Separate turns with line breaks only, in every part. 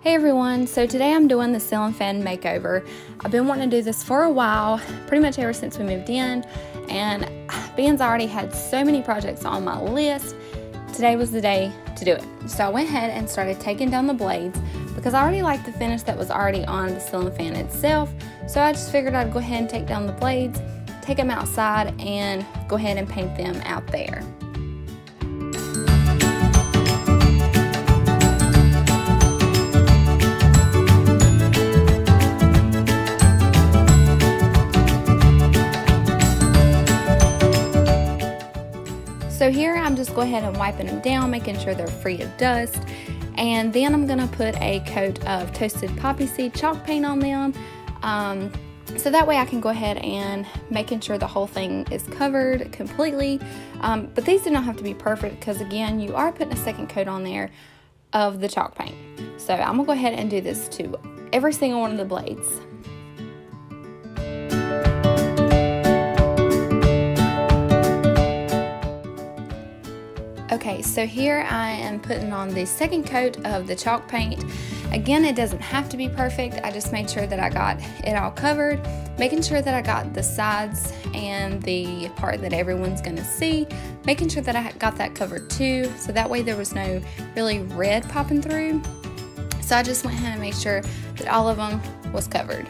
Hey everyone, so today I'm doing the ceiling fan makeover. I've been wanting to do this for a while, pretty much ever since we moved in, and being I already had so many projects on my list, today was the day to do it. So I went ahead and started taking down the blades because I already liked the finish that was already on the ceiling fan itself, so I just figured I'd go ahead and take down the blades, take them outside, and go ahead and paint them out there. So here I'm just going ahead and wiping them down, making sure they're free of dust, and then I'm going to put a coat of toasted poppy seed chalk paint on them, so that way I can go ahead and making sure the whole thing is covered completely, but these do not have to be perfect because again you are putting a second coat on there of the chalk paint. So I'm going to go ahead and do this to every single one of the blades. Okay, so here I am putting on the second coat of the chalk paint. Again, it doesn't have to be perfect. I just made sure that I got it all covered, making sure that I got the sides and the part that everyone's gonna see, making sure that I got that covered too, so that way there was no really red popping through. So I just went ahead and made sure that all of them was covered.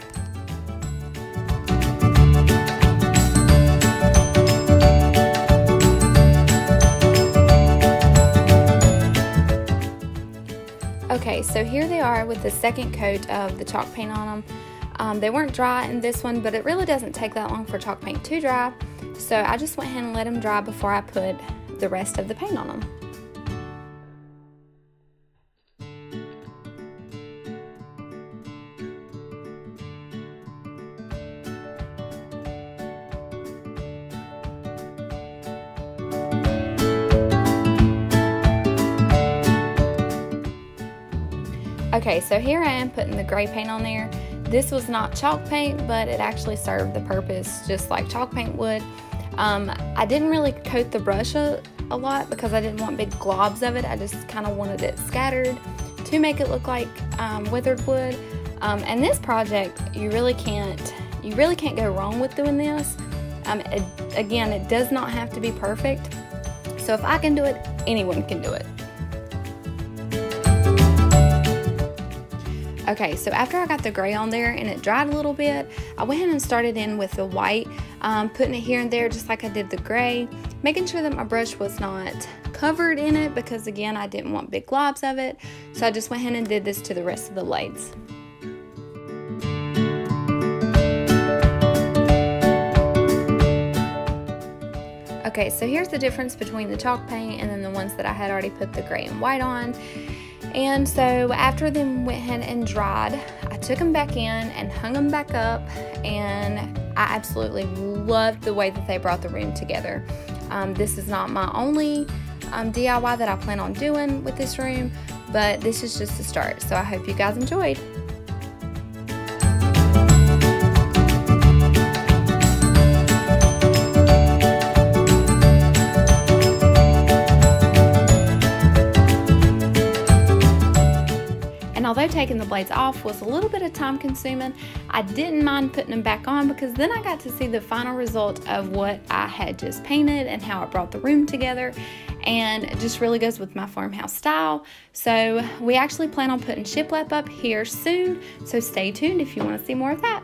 Okay, so here they are with the second coat of the chalk paint on them. They weren't dry in this one, but it really doesn't take that long for chalk paint to dry. So I just went ahead and let them dry before I put the rest of the paint on them. Okay, so here I am putting the gray paint on there. This was not chalk paint, but it actually served the purpose just like chalk paint would. I didn't really coat the brush a lot because I didn't want big globs of it. I just kind of wanted it scattered to make it look like weathered wood. And this project, you really can't go wrong with doing this. Again, it does not have to be perfect. So if I can do it, anyone can do it. Okay, so after I got the gray on there and it dried a little bit, I went ahead and started in with the white, putting it here and there just like I did the gray, making sure that my brush was not covered in it because again, I didn't want big globs of it. So I just went ahead and did this to the rest of the blades. Okay, so here's the difference between the chalk paint and then the ones that I had already put the gray and white on. And so after them went ahead and dried, I took them back in and hung them back up, and I absolutely loved the way that they brought the room together. This is not my only DIY that I plan on doing with this room, but this is just the start, so I hope you guys enjoyed. And although taking the blades off was a little bit of time consuming, I didn't mind putting them back on because then I got to see the final result of what I had just painted and how it brought the room together, and it just really goes with my farmhouse style. So we actually plan on putting shiplap up here soon, so stay tuned if you want to see more of that.